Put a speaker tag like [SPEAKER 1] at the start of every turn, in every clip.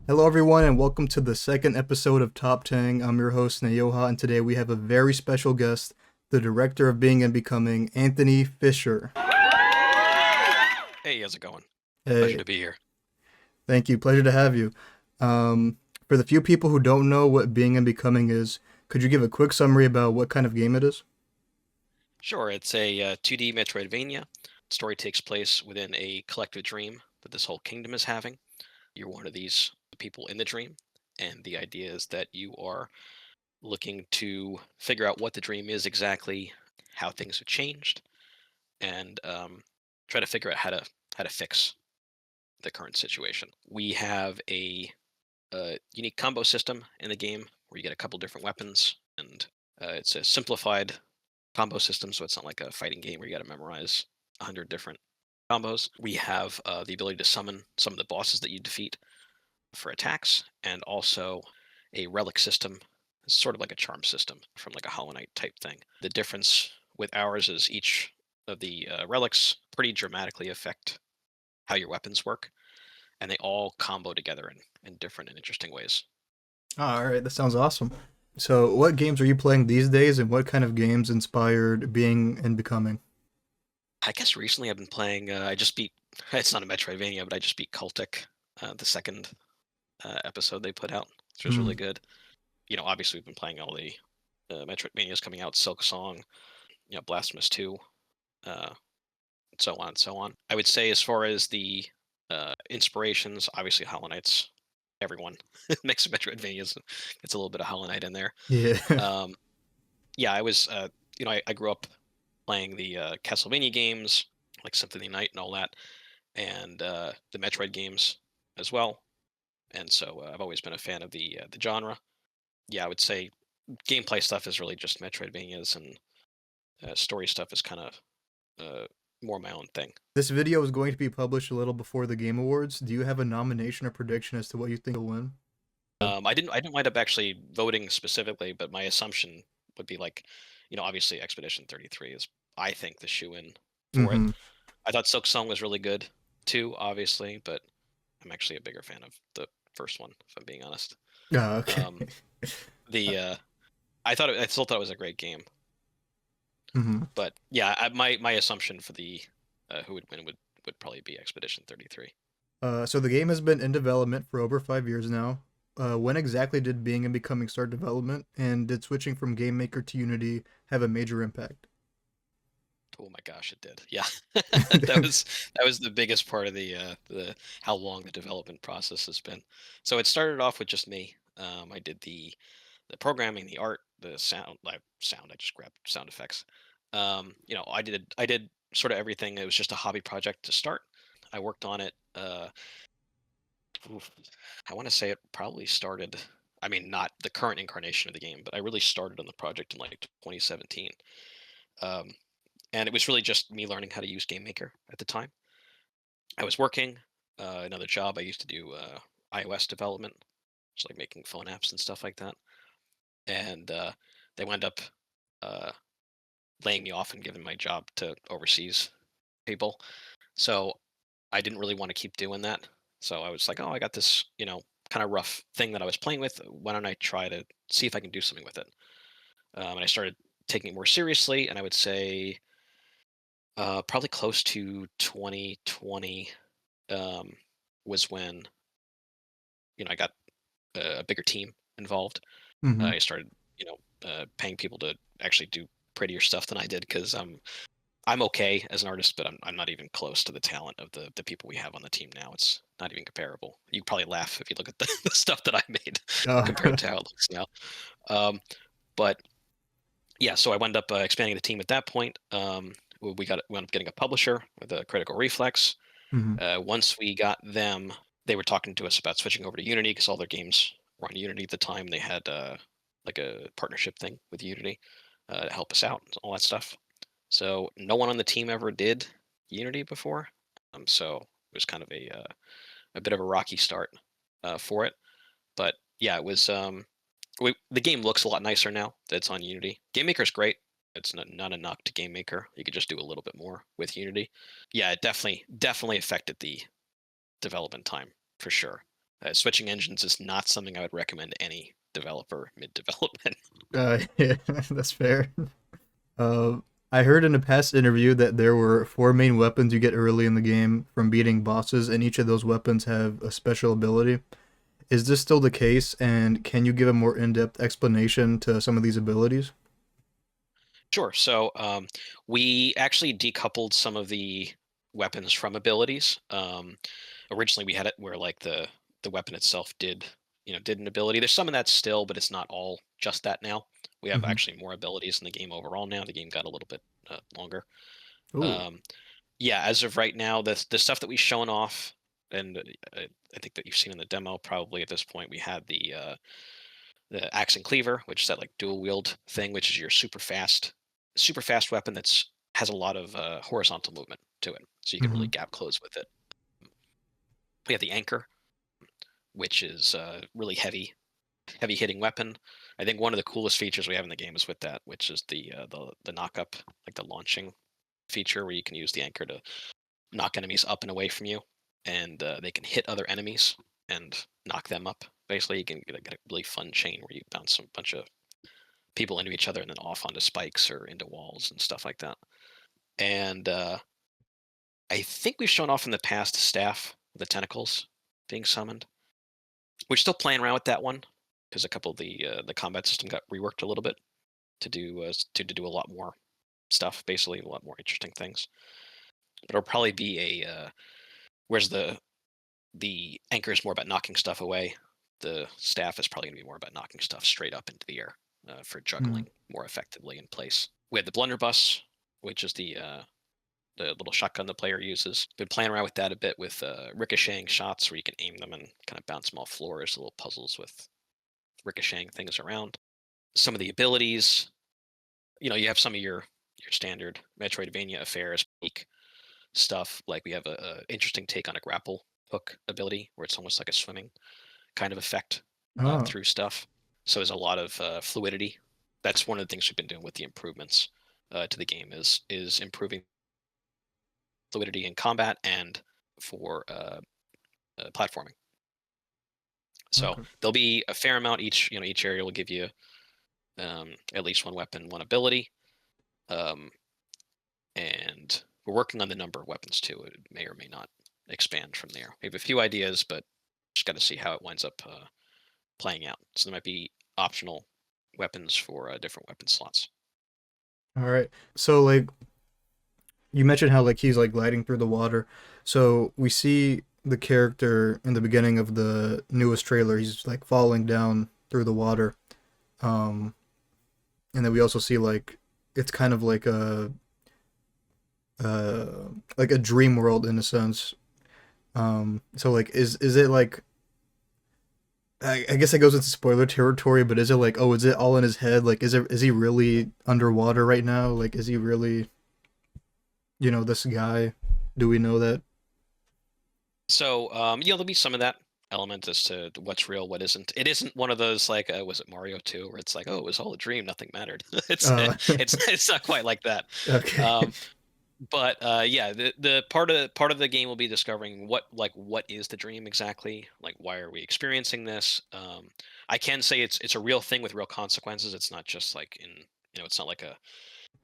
[SPEAKER 1] Hello, everyone, and welcome to the second episode of Top Tang. I'm your host, Nayoha, and today we have a very special guest, the director of Being and Becoming, Anthony Fischer.
[SPEAKER 2] Hey, how's it going? Pleasure
[SPEAKER 1] Hey,
[SPEAKER 2] to be here.
[SPEAKER 1] thank you. Pleasure to have you. For the few people who don't know what Being and Becoming is, could you give a quick summary about what kind of game it is?
[SPEAKER 2] Sure, it's a 2D metroidvania. Story takes place within a collective dream that this whole kingdom is having. You're one of these people in the dream, and the idea is that you are looking to figure out what the dream is exactly, how things have changed, and try to figure out how to fix the current situation. We have a unique combo system in the game where you get a couple different weapons, and it's a simplified combo system, so it's not like a fighting game where you got to memorize 100 different combos. We have the ability to summon some of the bosses that you defeat for attacks, and also a relic system. It's sort of like a charm system from like a Holland type thing. The difference with ours is each of the relics pretty dramatically affect how your weapons work, and they all combo together in different and interesting ways.
[SPEAKER 1] All right, that sounds awesome. So, what games are you playing these days, and what kind of games inspired Being and Becoming?
[SPEAKER 2] I guess recently I've been playing. I just beat. It's not a Metroidvania, but I just beat Cultic, the second episode they put out, which was really
[SPEAKER 1] Mm.
[SPEAKER 2] good. Obviously we've been playing all the Metroidvanias coming out, Silk Song, Blasphemous 2, uh, so on and so on. I would say as far as the inspirations, obviously Hollow Knight's everyone makes Metroidvanias. It's a little bit of Hollow Knight in there.
[SPEAKER 1] Yeah.
[SPEAKER 2] Um, yeah, I was. I grew up playing the Castlevania games, like Symphony Night and all that, and the Metroid games as well. And so I've always been a fan of the genre. Yeah, I would say gameplay stuff is really just Metroidvanias, and story stuff is kind of uh, more my own thing.
[SPEAKER 1] This video is going to be published a little before the Game Awards. Do you have a nomination or prediction as to what you think will win?
[SPEAKER 2] I didn't wind up actually voting specifically, but my assumption would be like, obviously Expedition 33 is, I think, the shoe in for it.
[SPEAKER 1] Mm-hmm.
[SPEAKER 2] I thought Silk Song was really good too, obviously, but I'm actually a bigger fan of the first one, if I'm being honest.
[SPEAKER 1] Oh, okay.
[SPEAKER 2] Um, the I still thought it was a great game,
[SPEAKER 1] Mm-hmm.
[SPEAKER 2] but yeah, my assumption for the who would win would probably be Expedition 33.
[SPEAKER 1] So the game has been in development for over 5 years now. When exactly did Being and Becoming start development, and did switching from Game Maker to Unity have a major impact?
[SPEAKER 2] Oh my gosh, it did. Yeah, that was the biggest part of the how long the development process has been. So it started off with just me. I did the programming, the art, the sound, like sound. I just grabbed sound effects. I did sort of everything. It was just a hobby project to start. I worked on it. Oof, I want to say it probably started. I mean, not the current incarnation of the game, but I really started on the project in like 2017. Um, and it was really just me learning how to use Game Maker at the time. I was working another job. I used to do iOS development, just like making phone apps and stuff like that. And they wound up uh, laying me off and giving my job to overseas people. So I didn't really want to keep doing that. So I was like, oh, I got this, kind of rough thing that I was playing with. Why don't I try to see if I can do something with it? And I started taking it more seriously. And I would say probably close to 2020 um, was when I got a bigger team involved.
[SPEAKER 1] Mm-hmm.
[SPEAKER 2] I started paying people to actually do prettier stuff than I did because I'm okay as an artist, but I'm not even close to the talent of the people we have on the team now. It's not even comparable. You probably laugh if you look at the stuff that I made compared to how it looks now. Um, but yeah, so I wound up expanding the team at that point. We wound up getting a publisher with a Critical Reflex.
[SPEAKER 1] Mm-hmm.
[SPEAKER 2] Once we got them, they were talking to us about switching over to Unity because all their games were on Unity at the time. They had like a partnership thing with Unity to help us out, all that stuff. So no one on the team ever did Unity before, so it was kind of a bit of a rocky start for it. But yeah, it was. The game looks a lot nicer now that it's on Unity. Game Maker's great. It's not a knock to Game Maker. You could just do a little bit more with Unity. Yeah, it definitely affected the development time for sure. Switching engines is not something I would recommend to any developer mid development.
[SPEAKER 1] Yeah, that's fair. Uh, I heard in a past interview that there were four main weapons you get early in the game from beating bosses, and each of those weapons have a special ability. Is this still the case, and can you give a more in-depth explanation to some of these abilities?
[SPEAKER 2] Sure. So we actually decoupled some of the weapons from abilities. Originally, we had it where like the weapon itself did an ability. There's some of that still, but it's not all just that now. We have
[SPEAKER 1] Mm-hmm.
[SPEAKER 2] actually more abilities in the game overall now. The game got a little bit longer.
[SPEAKER 1] Ooh.
[SPEAKER 2] Um, yeah, as of right now, the stuff that we've shown off, and I think that you've seen in the demo probably at this point, we had the axe and cleaver, which is that like dual wield thing, which is your super fast weapon that's has a lot of horizontal movement to it, so you can
[SPEAKER 1] Mm-hmm.
[SPEAKER 2] really gap close with it. We have the anchor, which is really heavy hitting weapon. I think one of the coolest features we have in the game is with that, which is the knock up, like the launching feature, where you can use the anchor to knock enemies up and away from you, and they can hit other enemies and knock them up. Basically, you can get a really fun chain where you bounce a bunch of people into each other and then off onto spikes or into walls and stuff like that. And I think we've shown off in the past staff, the tentacles being summoned. We're still playing around with that one because a couple of the combat system got reworked a little bit to do a lot more stuff, basically a lot more interesting things. But it'll probably be whereas the anchor is more about knocking stuff away. The staff is probably going to be more about knocking stuff straight up into the air for
[SPEAKER 1] Mm-hmm.
[SPEAKER 2] juggling more effectively in place. We have the blunderbuss, which is the little shotgun the player uses. Been playing around with that a bit with ricocheting shots where you can aim them and kind of bounce them off floors, little puzzles with ricocheting things around. Some of the abilities, you have some of your standard Metroidvania affairs, peak stuff. Like we have a interesting take on a grapple hook ability where it's almost like a swimming kind of effect
[SPEAKER 1] Oh,
[SPEAKER 2] through stuff. So there's a lot of fluidity. That's one of the things we've been doing with the improvements to the game is improving fluidity in combat and for platforming. So
[SPEAKER 1] okay.
[SPEAKER 2] there'll be a fair amount each area will give you at least one weapon, one ability, um, and we're working on the number of weapons too. It may or may not expand from there. We have a few ideas, but just got to see how it winds up playing out. So there might be optional weapons for different weapon slots.
[SPEAKER 1] All right. So like you mentioned how like he's like gliding through the water. So we see the character in the beginning of the newest trailer. He's like falling down through the water. Um, and then we also see like it's kind of uh like a dream world in a sense. So like is it like I guess it goes into spoiler territory, but is it like, oh, is it all in his head? Like, is he really underwater right now? Like, is he really, this guy? Do we know that?
[SPEAKER 2] So there'll be some of that element as to what's real, what isn't. It isn't one of those like was it Mario 2 where it's like, oh, it was all a dream, nothing mattered. it's
[SPEAKER 1] Uh,
[SPEAKER 2] it's not quite like that.
[SPEAKER 1] okay.
[SPEAKER 2] Um, but yeah, the part of the game will be discovering what is the dream exactly, like why are we experiencing this. I can say it's a real thing with real consequences. It's not just like it's not like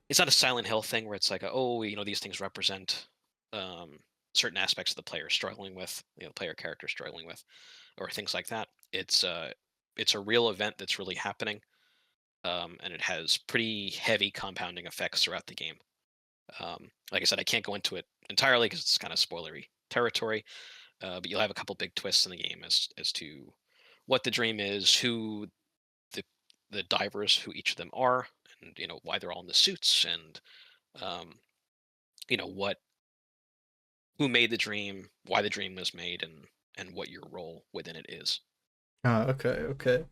[SPEAKER 2] it's not a Silent Hill thing where it's like oh these things represent um, certain aspects of the player struggling with player character struggling with or things like that. It's a real event that's really happening, and it has pretty heavy compounding effects throughout the game. Like I said, I can't go into it entirely because it's kind of spoilery territory. But you'll have a couple big twists in the game as to what the dream is, who the the divers, who each of them are, and why they're all in the suits, and um, what who made the dream, why the dream was made, and what your role within it is.
[SPEAKER 1] Okay, okay.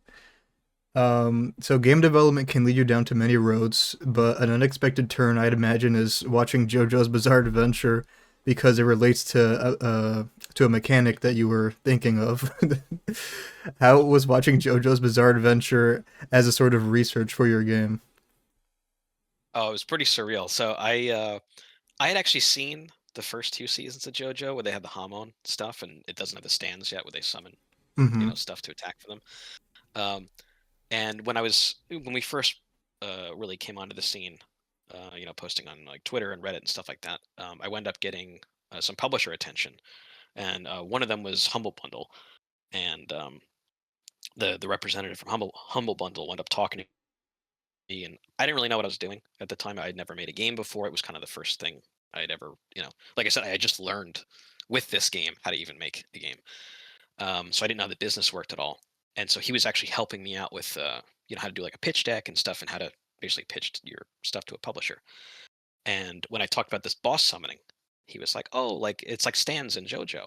[SPEAKER 1] So game development can lead you down to many roads, but an unexpected turn I'd imagine is watching JoJo's Bizarre Adventure because it relates to a mechanic that you were thinking of. How was watching JoJo's Bizarre Adventure as a sort of research for your game?
[SPEAKER 2] Oh, it was pretty surreal. So I had actually seen the first two seasons of JoJo where they had the Hamon stuff, and it doesn't have the stands yet where they summon.
[SPEAKER 1] Mm-hmm.
[SPEAKER 2] stuff to attack for them. Um, and when we first really came onto the scene, posting on like Twitter and Reddit and stuff like that, I wound up getting some publisher attention, and one of them was Humble Bundle, and the representative from Humble Bundle wound up talking to me, and I didn't really know what I was doing at the time. I had never made a game before. It was kind of the first thing I had ever, like I said, I had just learned with this game how to even make a game. So I didn't know how the business worked at all. And so he was actually helping me out with, how to do like a pitch deck and stuff, and how to basically pitch your stuff to a publisher. And when I talked about this boss summoning, he was like, "Oh, like it's like stands in JoJo."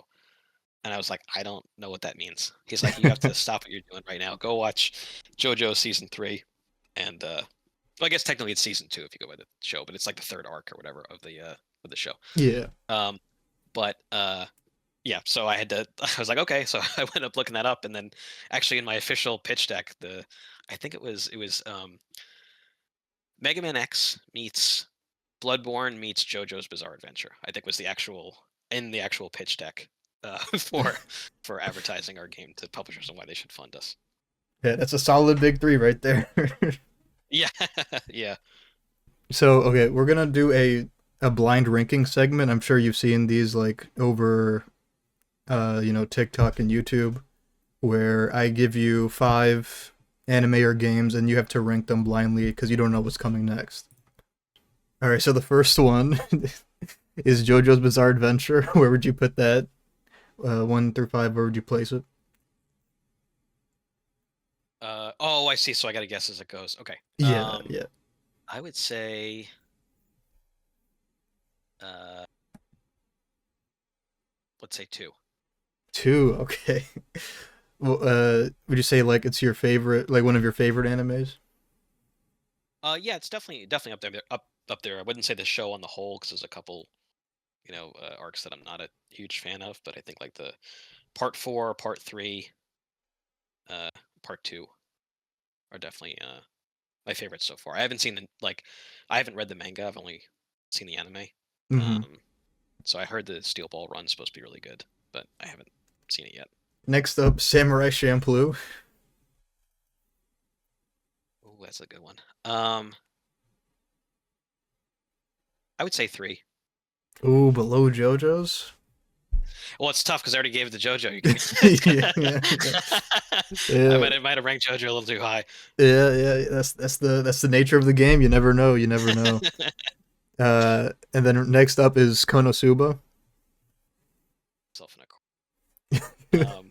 [SPEAKER 2] And I was like, "I don't know what that means." He's like, "You have to stop what you're doing right now. Go watch JoJo season 3." And well, I guess technically it's season 2 if you go by the show, but it's like the third arc or whatever of the show.
[SPEAKER 1] Yeah.
[SPEAKER 2] But yeah, so I had to. I was like, okay, so I went up looking that up, and then actually in my official pitch deck, I think it was Mega Man X meets Bloodborne meets JoJo's Bizarre Adventure. I think was the actual pitch deck for advertising our game to publishers and why they should fund us.
[SPEAKER 1] Yeah, that's a solid big three right there.
[SPEAKER 2] Yeah, yeah.
[SPEAKER 1] So, okay, we're gonna do a blind ranking segment. I'm sure you've seen these like over TikTok and YouTube, where I give you 5 anime or games and you have to rank them blindly because you don't know what's coming next. All right, so the first one is JoJo's Bizarre Adventure. Where would you put that? 1 through 5. Where would you place it?
[SPEAKER 2] Oh, I see. So I got to guess as it goes. Okay.
[SPEAKER 1] Yeah, yeah.
[SPEAKER 2] I would say. Uh, let's say 2.
[SPEAKER 1] 2. Okay. Well, would you say like it's your favorite, like one of your favorite animes?
[SPEAKER 2] Yeah, it's definitely up there. Up there. I wouldn't say the show on the whole because there's a couple, arcs that I'm not a huge fan of. But I think like the part 4, part 3, uh, part 2 are definitely my favorites so far. I haven't seen I haven't read the manga. I've only seen the anime.
[SPEAKER 1] Mm-hmm.
[SPEAKER 2] Um, so I heard the Steel Ball Run's supposed to be really good, but I haven't seen it yet.
[SPEAKER 1] Next up, Samurai Champloo.
[SPEAKER 2] Oh, that's a good one. I would say 3.
[SPEAKER 1] Ooh, below JoJo's.
[SPEAKER 2] Well, it's tough because I already gave it to JoJo.
[SPEAKER 1] Yeah, yeah,
[SPEAKER 2] I
[SPEAKER 1] yeah,
[SPEAKER 2] might have ranked JoJo a little too high.
[SPEAKER 1] yeah. That's the nature of the game. You never know. You never know. And then next up is Konosuba.
[SPEAKER 2] Self in a corner.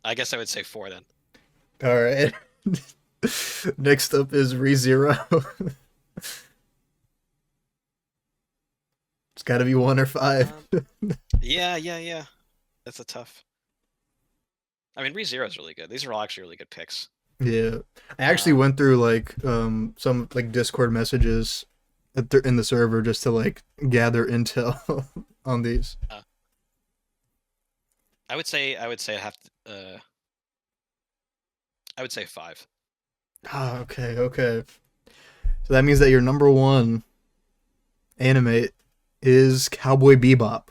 [SPEAKER 2] I guess I would say 4 then.
[SPEAKER 1] All right. Next up is ReZero. It's got to be 1 or 5.
[SPEAKER 2] Yeah. That's a tough. I mean, ReZero is really good. These are all actually really good picks.
[SPEAKER 1] Yeah, I actually went through like some like Discord messages in the server just to like gather intel on these.
[SPEAKER 2] I would say I have to. I would say 5.
[SPEAKER 1] Ah, okay, okay. So that means that your number one anime is Cowboy Bebop.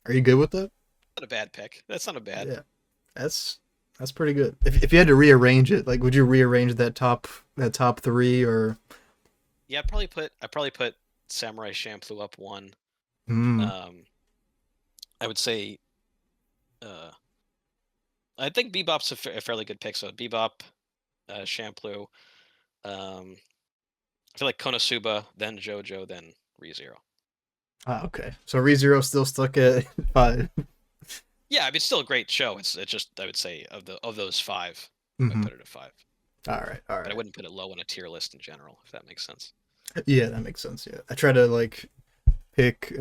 [SPEAKER 1] Are you good with that?
[SPEAKER 2] Not a bad pick. That's not a bad.
[SPEAKER 1] Yeah, that's that's pretty good. If you had to rearrange it, like, would you rearrange that top 3 or?
[SPEAKER 2] Yeah, I probably put Samurai Champloo up 1.
[SPEAKER 1] Hmm.
[SPEAKER 2] I would say. I think Bebop's a fairly good pick. So Bebop, Champloo. I feel like Konosuba, then JoJo, then ReZero.
[SPEAKER 1] Ah, okay. So ReZero still stuck at 5.
[SPEAKER 2] Yeah, I mean, it's still a great show. It's just I would say of those 5, I would
[SPEAKER 1] Mm-hmm.
[SPEAKER 2] put it at 5.
[SPEAKER 1] All right, all
[SPEAKER 2] But I
[SPEAKER 1] right.
[SPEAKER 2] wouldn't put it low on a tier list in general, if that makes sense.
[SPEAKER 1] Yeah, that makes sense. Yeah, I try to like pick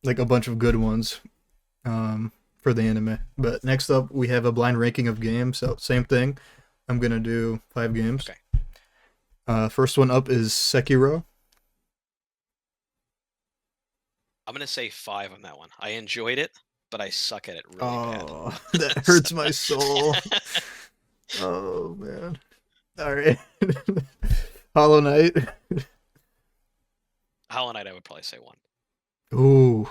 [SPEAKER 1] like a bunch of good ones for the anime. But next up, we have a blind ranking of games. So same thing. I'm gonna do 5 games.
[SPEAKER 2] Okay.
[SPEAKER 1] First one up is Sekiro.
[SPEAKER 2] I'm gonna say 5 on that one. I enjoyed it, but I suck at it really bad.
[SPEAKER 1] Oh, that hurts my soul. Oh man. All right. Hollow Knight.
[SPEAKER 2] Holland, I would probably say 1.
[SPEAKER 1] Ooh.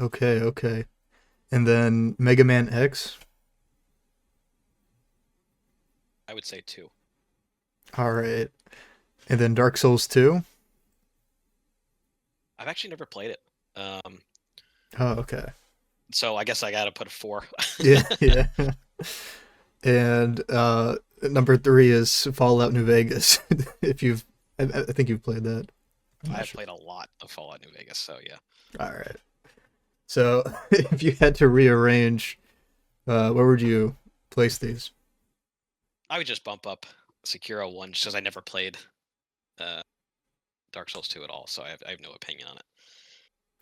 [SPEAKER 1] Okay, okay. And then Mega Man X.
[SPEAKER 2] I would say 2.
[SPEAKER 1] All right. And then Dark Souls 2.
[SPEAKER 2] I've actually never played it. Um,
[SPEAKER 1] Oh, okay.
[SPEAKER 2] so I guess I gotta put a 4.
[SPEAKER 1] Yeah, yeah. And number 3 is Fallout New Vegas. If you've, I think you've played that. I'm
[SPEAKER 2] I
[SPEAKER 1] not
[SPEAKER 2] have
[SPEAKER 1] sure.
[SPEAKER 2] played a lot of Fallout New Vegas, so yeah.
[SPEAKER 1] All right. So if you had to rearrange, where would you place these?
[SPEAKER 2] I would just bump up Sekiro 1 just because I never played uh, Dark Souls 2 at all, so I have no opinion on it.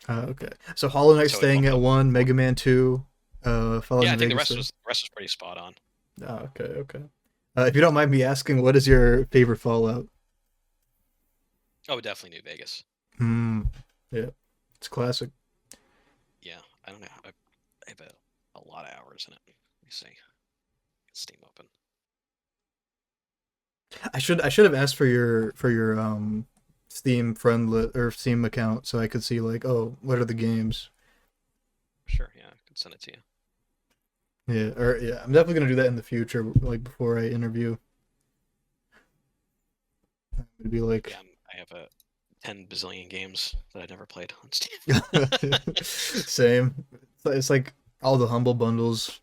[SPEAKER 1] Okay. So Hollow Knight
[SPEAKER 2] So it
[SPEAKER 1] staying
[SPEAKER 2] bump
[SPEAKER 1] at
[SPEAKER 2] up
[SPEAKER 1] 1,
[SPEAKER 2] 4.
[SPEAKER 1] Mega Man 2, Fallout
[SPEAKER 2] Yeah, I
[SPEAKER 1] New
[SPEAKER 2] think the
[SPEAKER 1] Vegas
[SPEAKER 2] rest
[SPEAKER 1] 3.
[SPEAKER 2] was the rest was pretty spot on.
[SPEAKER 1] Oh, okay, okay. If you don't mind me asking, what is your favorite Fallout?
[SPEAKER 2] Oh, definitely New Vegas.
[SPEAKER 1] Hmm. Yeah, it's classic.
[SPEAKER 2] Yeah, I don't know. I have a lot of hours in it. Let me see. Steam open.
[SPEAKER 1] I should have asked for your Steam friend or Steam account so I could see like, oh, what are the games?
[SPEAKER 2] Sure, yeah, I can send it to you.
[SPEAKER 1] Yeah, or yeah, I'm definitely gonna do that in the future, like before I interview. It'd be like
[SPEAKER 2] Yeah, I have a 10 bazillion games that I never played on Steam.
[SPEAKER 1] same. It's like all the humble bundles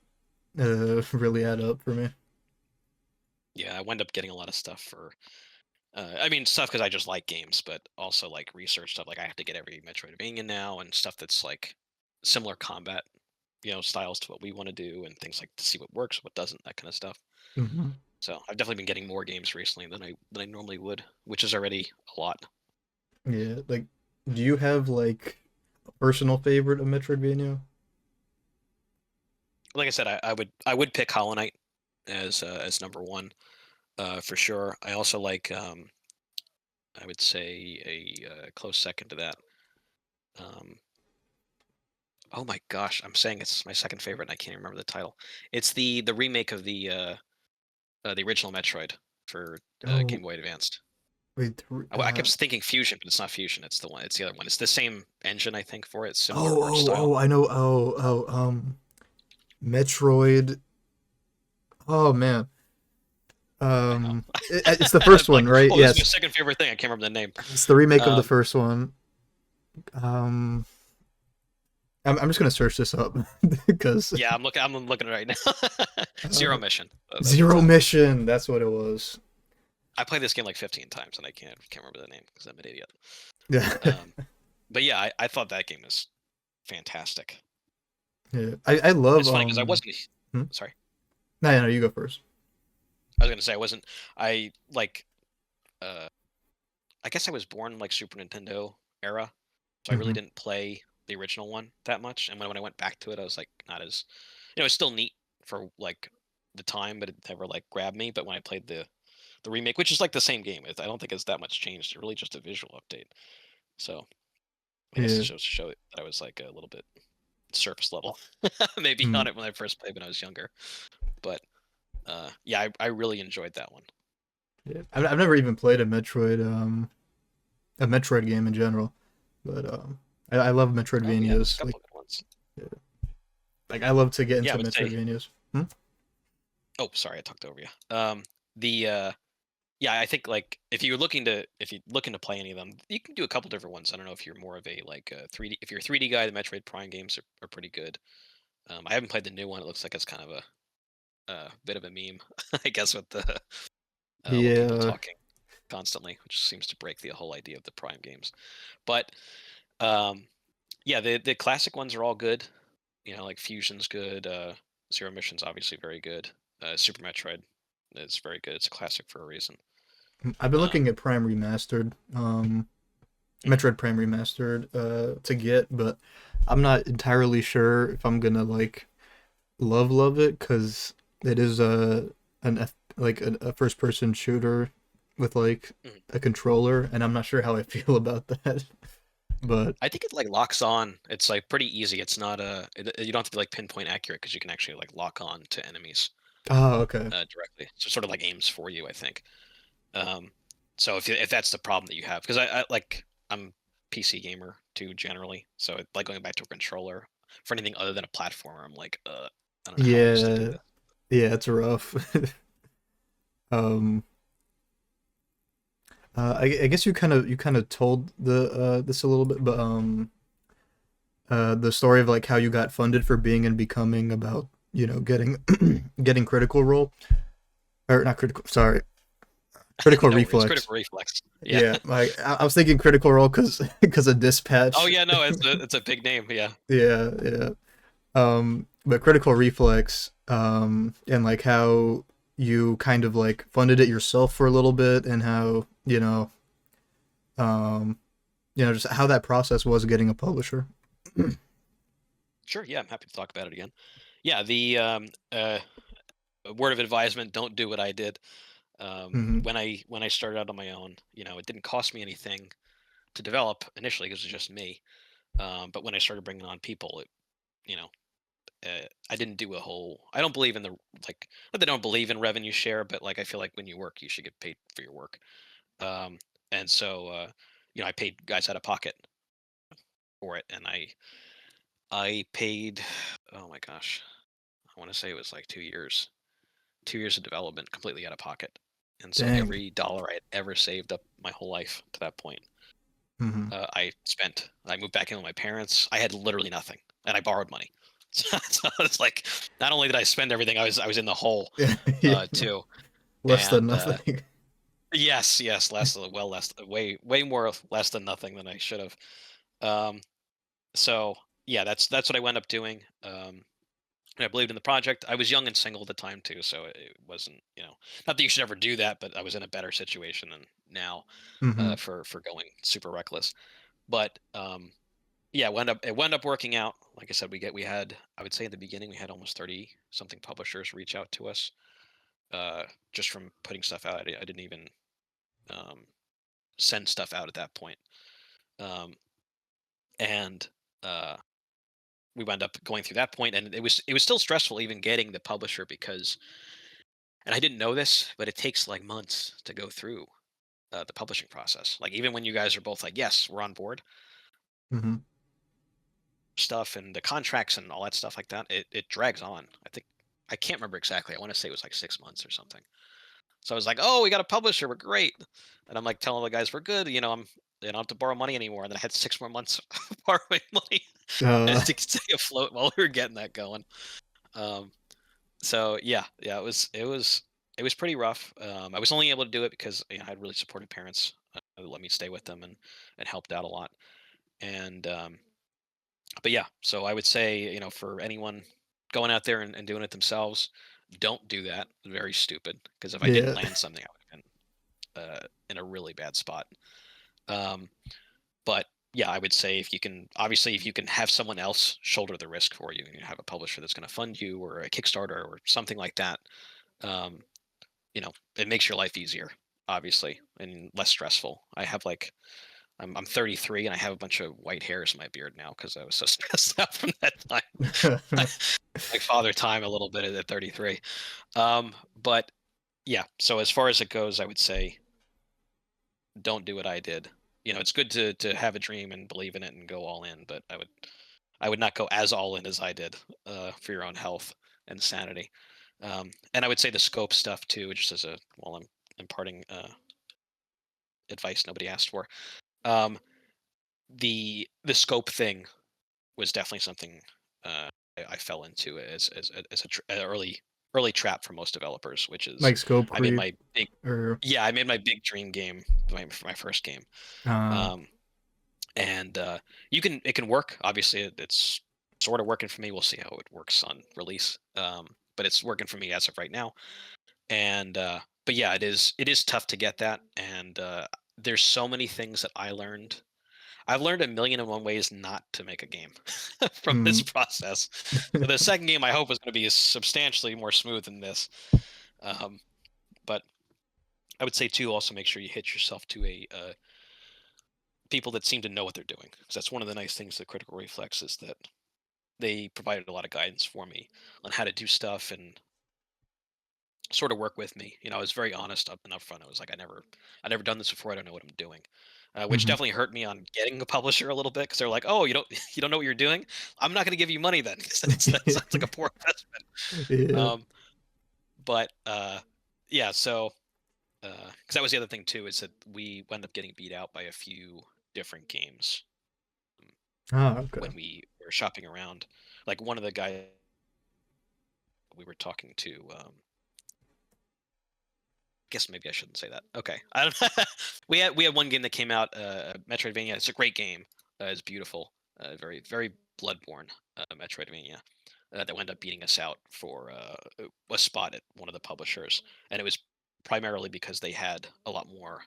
[SPEAKER 1] really add up for me.
[SPEAKER 2] Yeah, I wind up getting a lot of stuff for. I mean, stuff because I just like games, but also like research stuff. Like I have to get every Metroidvania now and stuff that's like similar combat, styles to what we want to do and things like to see what works, what doesn't, that kind of stuff.
[SPEAKER 1] Hmm.
[SPEAKER 2] So I've definitely been getting more games recently than I normally would, which is already a lot.
[SPEAKER 1] Yeah, like, do you have like a personal favorite of Metroidvania?
[SPEAKER 2] Like I said, I would pick Hollow Knight as number one for sure. I also like I would say a close second to that. Um, oh my gosh, I'm saying it's my second favorite, and I can't remember the title. It's the remake of the original Metroid for Game
[SPEAKER 1] Oh,
[SPEAKER 2] Boy Advanced.
[SPEAKER 1] wait.
[SPEAKER 2] I kept thinking Fusion, but it's not Fusion. It's the one. It's the other one. It's the same engine, I think, for it. Similar art style.
[SPEAKER 1] I know. Metroid. Oh man.
[SPEAKER 2] I know.
[SPEAKER 1] It's the first one,
[SPEAKER 2] Like,
[SPEAKER 1] right?
[SPEAKER 2] oh, this is my
[SPEAKER 1] Yes,
[SPEAKER 2] second favorite thing. I can't remember the name.
[SPEAKER 1] it's the remake of the
[SPEAKER 2] Um,
[SPEAKER 1] first one. Um, I'm just gonna search this up because
[SPEAKER 2] yeah, I'm looking. I'm looking right now. Zero
[SPEAKER 1] uh,
[SPEAKER 2] Mission. That's what it's
[SPEAKER 1] Zero
[SPEAKER 2] called.
[SPEAKER 1] Mission. That's what it was.
[SPEAKER 2] I played this game like 15 times, and I can't remember the name because I'm an idiot.
[SPEAKER 1] Yeah,
[SPEAKER 2] Um, but yeah, I thought that game was fantastic.
[SPEAKER 1] yeah. I love
[SPEAKER 2] It's funny because I wasn't.
[SPEAKER 1] Hmm?
[SPEAKER 2] Sorry,
[SPEAKER 1] No, no, you go first.
[SPEAKER 2] I was gonna say I wasn't. I like. Uh, I guess I was born like Super Nintendo era, so I really
[SPEAKER 1] Hmm.
[SPEAKER 2] didn't play the original one that much. And when I went back to it, I was like not as, it's still neat for like the time, but it never like grabbed me. But when I played the remake, which is like the same game, I don't think it's that much changed. It's really just a visual update. So I guess
[SPEAKER 1] Yeah.
[SPEAKER 2] it shows to show that I was like a little bit surface level, maybe
[SPEAKER 1] Mm.
[SPEAKER 2] on it when I first played when I was younger. But yeah, I really enjoyed that one.
[SPEAKER 1] Yeah. I've never even played a Metroid game in general, but I love
[SPEAKER 2] Oh yeah, there's a
[SPEAKER 1] Metroidvanias. Like,
[SPEAKER 2] couple of good ones.
[SPEAKER 1] yeah. Like I love to get
[SPEAKER 2] Yeah, I
[SPEAKER 1] into
[SPEAKER 2] would say.
[SPEAKER 1] Metroidvanias. Hmm?
[SPEAKER 2] Oh, sorry, I talked over you. The Yeah, I think like if you're looking to play any of them, you can do a couple different ones. I don't know if you're more of a like a 3D. If you're a 3D guy, the Metroid Prime games are pretty good. I haven't played the new one. It looks like it's kind of a bit of a meme, I guess, with the with people
[SPEAKER 1] Yeah.
[SPEAKER 2] talking constantly, which seems to break the whole idea of the Prime games. But um, yeah, the classic ones are all good. Like Fusion's good. Zero Mission's obviously very good. Super Metroid is very good. It's a classic for a reason.
[SPEAKER 1] I've been looking
[SPEAKER 2] Um,
[SPEAKER 1] at Prime Remastered,
[SPEAKER 2] mhm.
[SPEAKER 1] Metroid Prime Remastered, to get, but I'm not entirely sure if I'm gonna like love it because it is a first person shooter with like
[SPEAKER 2] Mhm.
[SPEAKER 1] a controller, and I'm not sure how I feel about that. But
[SPEAKER 2] I think it like locks on. It's like pretty easy. It's not you don't have to be like pinpoint accurate because you can actually like lock on to enemies
[SPEAKER 1] oh, okay.
[SPEAKER 2] directly. So sort of like aims for you, I think. Um, so if that's the problem that you have, because I'm PC gamer too generally, so like going back to a controller. for anything other than a platformer, I'm like, I don't know how I used to do
[SPEAKER 1] Yeah,
[SPEAKER 2] this.
[SPEAKER 1] yeah, it's rough. um, I guess you kind of told this a little bit, but the story of like how you got funded for being and becoming about getting getting critical role or not critical, sorry, critical
[SPEAKER 2] No worries,
[SPEAKER 1] reflex.
[SPEAKER 2] critical reflex. Yeah.
[SPEAKER 1] Yeah, I was thinking critical role because because of
[SPEAKER 2] Oh
[SPEAKER 1] dispatch.
[SPEAKER 2] yeah, no, it's a big name. Yeah.
[SPEAKER 1] Yeah, yeah. But critical reflex, and like how you kind of like funded it yourself for a little bit, and how um, just how that process was getting a publisher.
[SPEAKER 2] Sure. Yeah, I'm happy to talk about it again. Yeah, the word of advisement: don't do what I did.
[SPEAKER 1] Hmm.
[SPEAKER 2] When I started out on my own, it didn't cost me anything to develop initially because it was just me. But when I started bringing on people, you know, I didn't do a whole. I don't believe in the like. Not that I don't believe in revenue share, but like I feel like when you work, you should get paid for your work. Um, and so, I paid guys out of pocket for it, and I paid. Oh my gosh, I want to say it was like 2 years. 2 years of development completely out of pocket. And so
[SPEAKER 1] Dang.
[SPEAKER 2] every dollar I had ever saved up my whole life to that point,
[SPEAKER 1] Hmm.
[SPEAKER 2] I spent. I moved back in with my parents. I had literally nothing, and I borrowed money. So it's like not only did I spend everything, I was in the hole
[SPEAKER 1] Yeah, yeah.
[SPEAKER 2] too.
[SPEAKER 1] Less than
[SPEAKER 2] And
[SPEAKER 1] nothing.
[SPEAKER 2] yes, yes, well less, way more less than nothing than I should have. Um, so yeah, that's what I wound up doing. And I believed in the project. I was young and single at the time too, so it wasn't, not that you should ever do that, but I was in a better situation than now,
[SPEAKER 1] Hmm.
[SPEAKER 2] for going super reckless. But yeah, it wound up working out. Like I said, we had, I would say in the beginning we had almost 30 something publishers reach out to us, just from putting stuff out. I didn't even um, send stuff out at that point. Um, and uh, we wound up going through that point, and it was still stressful even getting the publisher because, and I didn't know this, but it takes like months to go through the publishing process. Like even when you guys are both like, yes, we're on board,
[SPEAKER 1] Hmm.
[SPEAKER 2] stuff and the contracts and all that stuff like that, it drags on. I can't remember exactly. I want to say it was like 6 months or something. So I was like, oh, we got a publisher, we're great, and I'm like telling the guys we're good. I don't have to borrow money anymore. And then I had 6 more months of borrowing money
[SPEAKER 1] Uh,
[SPEAKER 2] to stay afloat while we were getting that going. Um, so yeah, it was pretty rough. I was only able to do it because I had really supportive parents, who let me stay with them and helped out a lot. And but yeah, so I would say, for anyone going out there and doing it themselves, don't do that. Very stupid. Because if I didn't
[SPEAKER 1] yeah.
[SPEAKER 2] land something, I would have been in a really bad spot. Um, but yeah, I would say if you can have someone else shoulder the risk for you, and you have a publisher that's going to fund you, or a Kickstarter or something like that. Um, it makes your life easier, obviously, and less stressful. I'm 33 and I have a bunch of white hairs in my beard now because I was so stressed out from that time. Like father time a little bit at 33. But yeah, so as far as it goes, I would say don't do what I did. It's good to have a dream and believe in it and go all in, but I would not go as all in as I did, for your own health and sanity. And I would say the scope stuff too, just as a while I'm imparting advice nobody asked for. Um, the scope thing was definitely something, I fell into an early trap for most developers, which is
[SPEAKER 1] Like scope
[SPEAKER 2] I made
[SPEAKER 1] creep
[SPEAKER 2] my big
[SPEAKER 1] or
[SPEAKER 2] yeah I made my big dream game, my first game.
[SPEAKER 1] uh
[SPEAKER 2] Um, and it can work. Obviously, it's sort of working for me. We'll see how it works on release. But it's working for me as of right now. And but yeah, it is tough to get that. And there's so many things that I've learned a million and one ways not to make a game from this
[SPEAKER 1] mm,
[SPEAKER 2] process. So the second game I hope is going to be substantially more smooth than this. Um, but I would say too, also make sure you hit yourself to a people that seem to know what they're doing, because that's one of the nice things that Critical Reflex is that they provided a lot of guidance for me on how to do stuff and sort of work with me. I was very honest up and upfront. I was like, I never done this before. I don't know what I'm doing. which
[SPEAKER 1] Hmm.
[SPEAKER 2] definitely hurt me on getting a publisher a little bit because they're like, "Oh, you don't know what you're doing. I'm not going to give you money then." 'Cause that sounds like a poor investment.
[SPEAKER 1] Yeah.
[SPEAKER 2] Um, but yeah, so because that was the other thing too is that we wound up getting beat out by a few different games um,
[SPEAKER 1] Ah, okay.
[SPEAKER 2] when we were shopping around. Like one of the guys we were talking to. Guess maybe I shouldn't say that. Okay, I don't. We had one game that came out, Metroidvania. It's a great game. It's beautiful. Very very Bloodborne Metroidvania. That wound up beating us out for a spot at one of the publishers, and it was primarily because they had a lot more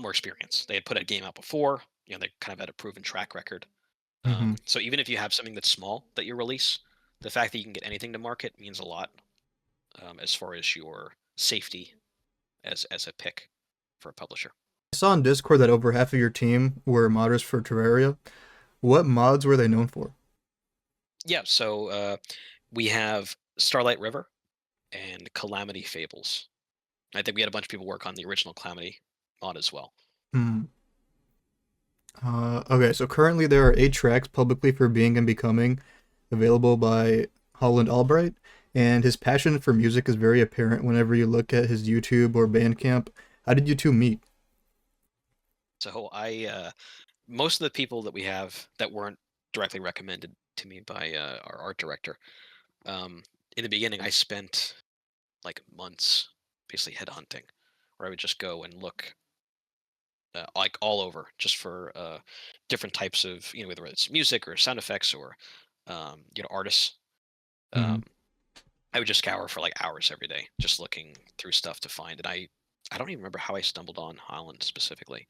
[SPEAKER 2] experience. They had put a game out before. They kind of had a proven track record.
[SPEAKER 1] Hmm.
[SPEAKER 2] So even if you have something that's small that you release, the fact that you can get anything to market means a lot as far as your safety as a pick for a publisher.
[SPEAKER 1] I saw on Discord that over half of your team were modders for Terraria. What mods were they known for?
[SPEAKER 2] Yeah, so we have Starlight River and Calamity Fables. I think we had a bunch of people work on the original Calamity mod as well.
[SPEAKER 1] Hmm. Okay, so currently there are 8 tracks publicly for Being and Becoming, available by Holland Albright, and his passion for music is very apparent whenever you look at his YouTube or Bandcamp. How did you two meet?
[SPEAKER 2] So most of the people that we have that weren't directly recommended to me by our art director, um, in the beginning, I spent like months basically headhunting, where I would just go and look like all over just for different types of whether it's music or sound effects or artists.
[SPEAKER 1] Hmm.
[SPEAKER 2] Um, I would just scour for like hours every day, just looking through stuff to find. And I don't even remember how I stumbled on Holland specifically.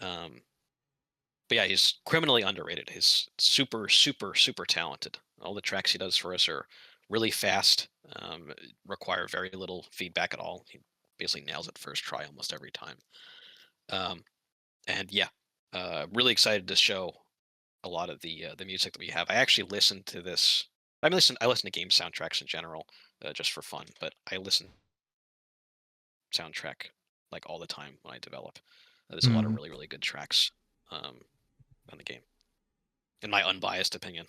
[SPEAKER 2] Um, but yeah, he's criminally underrated. He's super, super, super talented. All the tracks he does for us are really fast, require very little feedback at all. He basically nails it first try almost every time. Um, and yeah, really excited to show a lot of the music that we have. I actually listened to this. I listen to game soundtracks in general, just for fun. But I listen soundtrack like all the time when I develop. There's a lot of
[SPEAKER 1] Hmm.
[SPEAKER 2] really really good tracks um, on the game, in my unbiased opinion.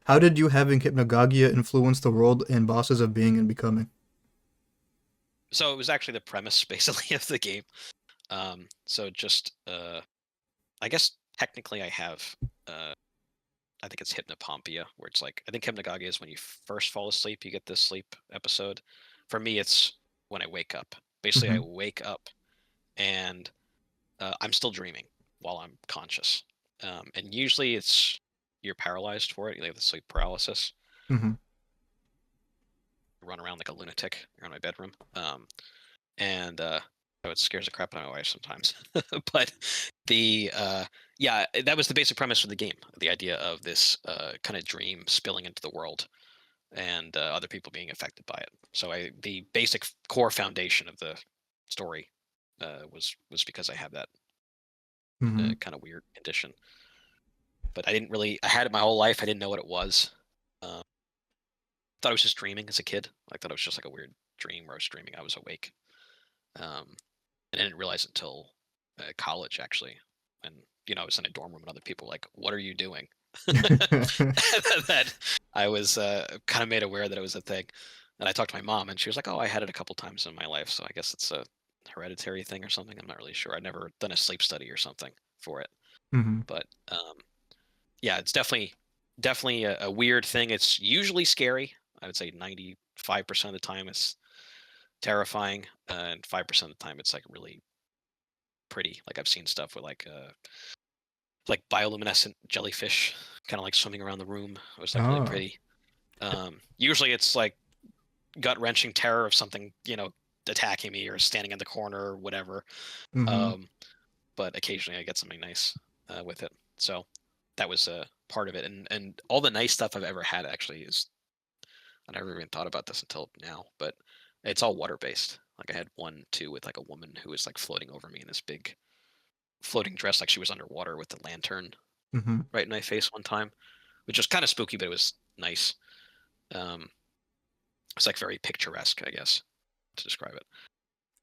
[SPEAKER 1] How did you having Hypnagogia influence the world and bosses of Being and Becoming?
[SPEAKER 2] So it was actually the premise basically of the game. So just I guess technically I have I think it's Hypnopompia, where it's like I think Hypnagogia is when you first fall asleep, you get this sleep episode. For me, it's when I wake up. Basically, I
[SPEAKER 1] Hmm.
[SPEAKER 2] wake up and I'm still dreaming while I'm conscious, and usually it's you're paralyzed for it. You have the sleep paralysis.
[SPEAKER 1] Hmm.
[SPEAKER 2] Run around like a lunatic around my bedroom, and so it scares the crap out of my wife sometimes. But the yeah, that was the basic premise of the game. The idea of this kind of dream spilling into the world and other people being affected by it. So the basic core foundation of the story was because I had that
[SPEAKER 1] Hmm.
[SPEAKER 2] kind of weird condition. But I didn't really. I had it my whole life. I didn't know what it was. Um, thought I was just dreaming as a kid. I thought it was just like a weird dream where I was dreaming I was awake. Um, and I didn't realize it until college actually, and I was in a dorm room and other people were like, "What are you doing?" That I was kind of made aware that it was a thing, and I talked to my mom, and she was like, "Oh, I had it a couple times in my life, so I guess it's a hereditary thing or something." I'm not really sure. I'd never done a sleep study or something for it,
[SPEAKER 1] Hmm.
[SPEAKER 2] but yeah, it's definitely a weird thing. It's usually scary. I would say 95% of the time it's terrifying, and 5% of the time it's like really pretty. Like I've seen stuff with like bioluminescent jellyfish kind of like swimming around the room. It was like really
[SPEAKER 1] Ah.
[SPEAKER 2] pretty. Usually it's like gut wrenching terror of something, attacking me or standing in the corner or whatever.
[SPEAKER 1] Hmm.
[SPEAKER 2] Um, but occasionally I get something nice with it. So that was part of it. And all the nice stuff I've ever had actually is I never even thought about this until now, but it's all water based. Like I had one too with like a woman who was like floating over me in this big floating dress, like she was underwater with the lantern
[SPEAKER 1] Hmm.
[SPEAKER 2] right in my face one time, which was kind of spooky, but it was nice. It's like very picturesque, I guess, to describe it.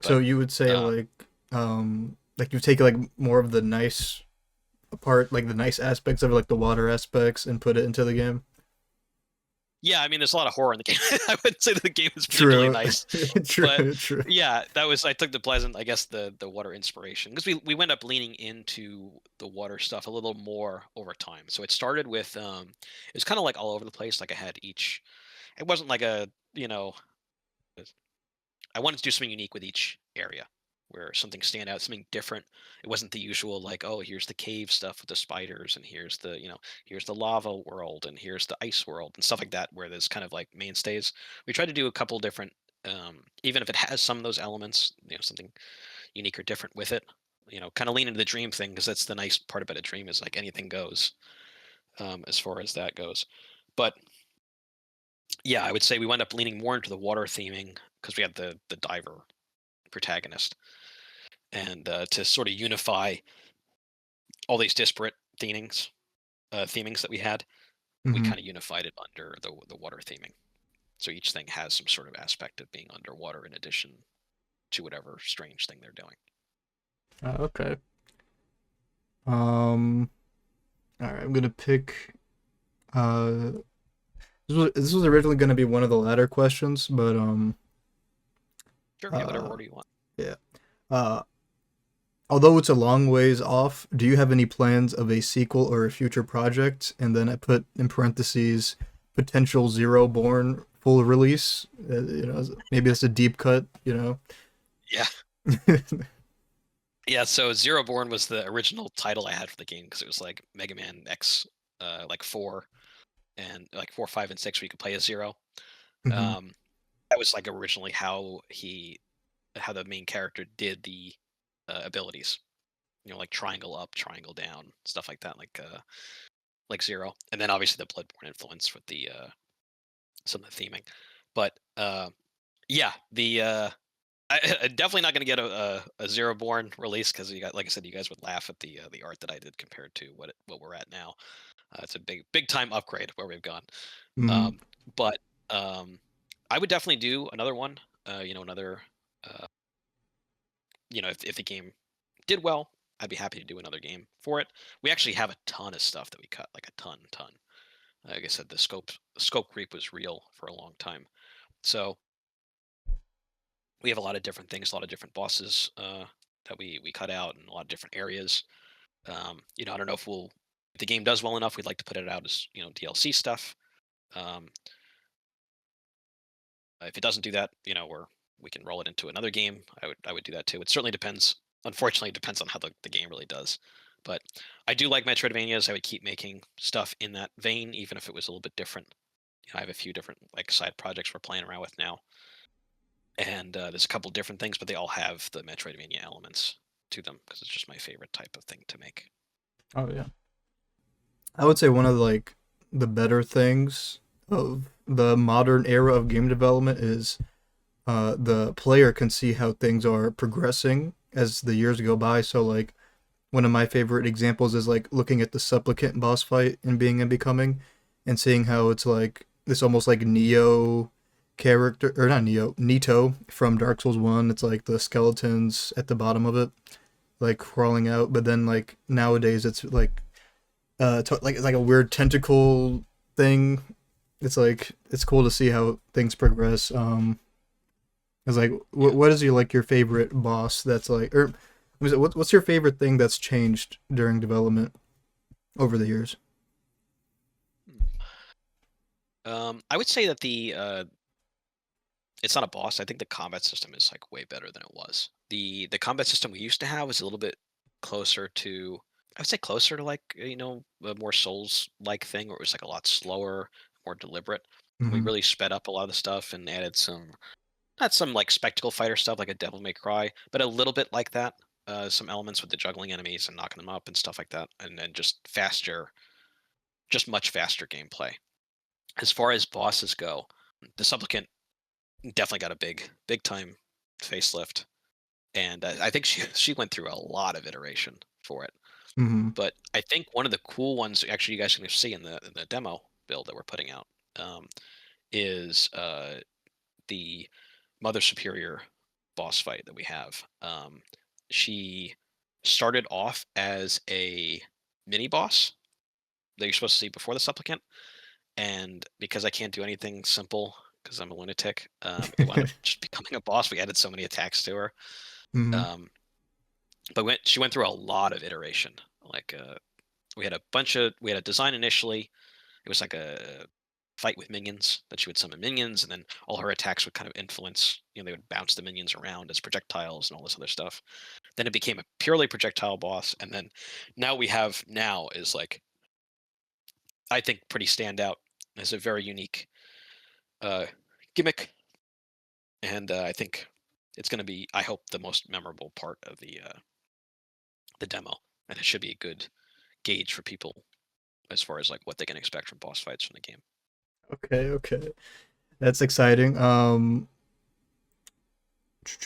[SPEAKER 2] But
[SPEAKER 1] So you would say
[SPEAKER 2] uh,
[SPEAKER 1] like you take like more of the nice part, like the nice aspects of it, like the water aspects, and put it into the game.
[SPEAKER 2] yeah, I mean, there's a lot of horror in the game. I wouldn't say that the game is particularly
[SPEAKER 1] True,
[SPEAKER 2] nice, but
[SPEAKER 1] true, true.
[SPEAKER 2] yeah, that was I took the pleasant, I guess the water inspiration because we went up leaning into the water stuff a little more over time. So it started with it was kind of like all over the place. Like I had each. It wasn't like a I wanted to do something unique with each area, where something stand out, something different. It wasn't the usual like, oh, here's the cave stuff with the spiders, and here's the here's the lava world, and here's the ice world, and stuff like that, where there's kind of like mainstays. We tried to do a couple different, even if it has some of those elements, something unique or different with it. Kind of lean into the dream thing because that's the nice part about a dream is like anything goes, as far as that goes. But yeah, I would say we wound up leaning more into the water theming because we had the diver protagonist, and to sort of unify all these disparate themings that we had, we
[SPEAKER 1] Hmm.
[SPEAKER 2] kind of unified it under the water theming. So each thing has some sort of aspect of being underwater in addition to whatever strange thing they're doing.
[SPEAKER 1] Okay. Um. All right. I'm gonna pick. Uh. This was originally gonna be one of the latter questions, but
[SPEAKER 2] Sure, yeah, whatever
[SPEAKER 1] Uh.
[SPEAKER 2] order you want.
[SPEAKER 1] Yeah. Uh. Although it's a long ways off, do you have any plans of a sequel or a future project? And then I put in parentheses potential Zero Born full release. Maybe it's a deep cut.
[SPEAKER 2] Yeah, yeah. So Zero Born was the original title I had for the game because it was like Mega Man X, like 4 and like 4, 5, and 6. We could play as Zero.
[SPEAKER 1] Hmm.
[SPEAKER 2] Um, that was like originally how the main character did the abilities. Like triangle up, triangle down, stuff like that, like Zero, and then obviously the Bloodborne influence with the some of the theming. But yeah, I definitely not going to get a Zero Born release because you got, like I said, you guys would laugh at the art that I did compared to what we're at now. It's a big time upgrade where we've gone.
[SPEAKER 1] Hmm.
[SPEAKER 2] Um, but I would definitely do another one. Another. Uh, if the game did well, I'd be happy to do another game for it. We actually have a ton of stuff that we cut, like a ton. Like I said, the scope creep was real for a long time. So we have a lot of different things, a lot of different bosses that we cut out in a lot of different areas. I don't know if the game does well enough, we'd like to put it out as DLC stuff. Um, if it doesn't do that, we can roll it into another game. I would do that too. It certainly depends. Unfortunately, it depends on how the game really does. But I do like Metroidvanias. I would keep making stuff in that vein, even if it was a little bit different. I have a few different like side projects we're playing around with now, and there's a couple different things, but they all have the Metroidvania elements to them because it's just my favorite type of thing to make.
[SPEAKER 1] Oh yeah. I would say one of the better things of the modern era of game development is the player can see how things are progressing as the years go by. So like one of my favorite examples is like looking at the supplicant boss fight in Being and Becoming and seeing how it's like this almost like Neo character, or not Neo, Nito from Dark Souls 1. It's like the skeletons at the bottom of it like crawling out, but then like nowadays it's like it's like a weird tentacle thing. It's cool to see how things progress. It's like
[SPEAKER 2] Yeah.
[SPEAKER 1] what is your favorite boss that's like, or what's your favorite thing that's changed during development over the years?
[SPEAKER 2] Hmm. I would say that it's not a boss. I think the combat system is like way better than it was. The combat system we used to have was a little bit closer to I would say closer to like a more Souls like thing where it was like a lot slower, more deliberate. We
[SPEAKER 1] Hmm.
[SPEAKER 2] really sped up a lot of the stuff and added some not some like spectacle fighter stuff like a Devil May Cry, but a little bit like that. Some elements with the juggling enemies and knocking them up and stuff like that, and then just faster, just much faster gameplay. As far as bosses go, the supplicant definitely got a big time facelift, and I think she went through a lot of iteration for it.
[SPEAKER 1] Hmm.
[SPEAKER 2] But I think one of the cool ones, actually, you guys can see in the demo build that we're putting out, is the Mother Superior boss fight that we have. She started off as a mini boss that you're supposed to see before the supplicant, and because I can't do anything simple because I'm a lunatic, it wound up just becoming a boss. We added so many attacks to her,
[SPEAKER 1] Mhm.
[SPEAKER 2] um, but she went through a lot of iteration. Like we had a design initially. It was like a fight with minions that she would summon minions, and then all her attacks would kind of influence. They would bounce the minions around as projectiles and all this other stuff. Then it became a purely projectile boss, and then now is like, I think, pretty standout. It's a very unique uh, gimmick, and I think it's going to be, I hope, the most memorable part of the demo, and it should be a good gauge for people as far as like what they can expect from boss fights from the game.
[SPEAKER 1] Okay, okay. That's exciting.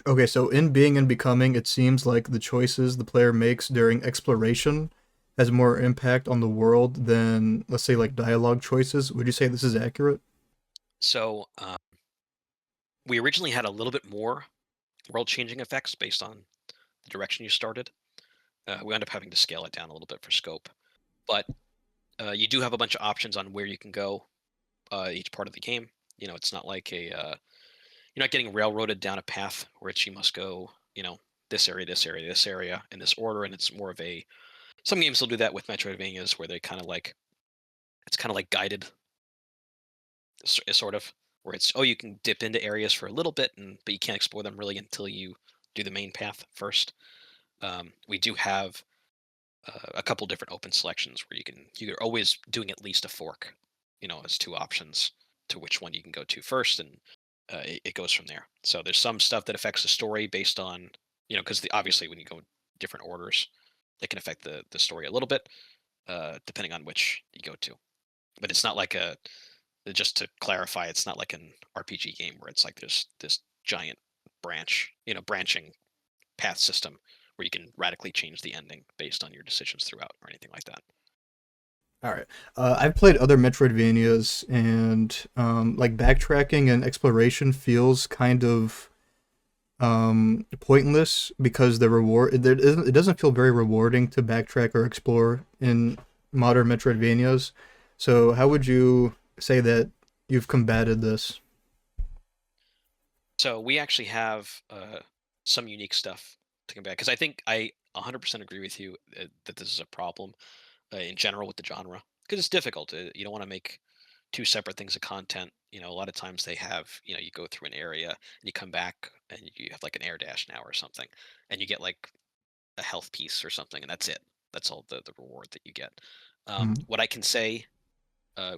[SPEAKER 1] Okay, so in Being and Becoming, it seems like the choices the player makes during exploration has more impact on the world than, let's say, like dialogue choices. Would you say this is accurate?
[SPEAKER 2] So we originally had a little bit more world-changing effects based on the direction you started. We end up having to scale it down a little bit for scope, but you do have a bunch of options on where you can go each part of the game. It's not like you're not getting railroaded down a path where you must go, this area, this area, this area in this order, and it's more of a. Some games will do that with Metroidvanias where they kind of like it's kind of like guided, sort of, where it's, oh, you can dip into areas for a little bit, but you can't explore them really until you do the main path first. We do have a couple different open selections where you're always doing at least a fork, as two options to which one you can go to first, and it goes from there. So there's some stuff that affects the story based on, because obviously when you go in different orders, it can affect the story a little bit, depending on which you go to. But it's not like just to clarify, it's not like an RPG game where it's like there's this giant branching path system where you can radically change the ending based on your decisions throughout or anything like that.
[SPEAKER 1] All right. I've played other Metroidvanias, and like backtracking and exploration feels kind of pointless because it doesn't feel very rewarding to backtrack or explore in modern Metroidvanias. So how would you say that you've combated this?
[SPEAKER 2] So we actually have some unique stuff to come back because I think I 100% agree with you that this is a problem in general with the genre because it's difficult. You don't want to make two separate things of content. A lot of times they have, you go through an area and you come back and you have like an air dash now or something, and you get like a health piece or something, and that's it. That's all the reward that you get.
[SPEAKER 1] Mm.
[SPEAKER 2] What I can say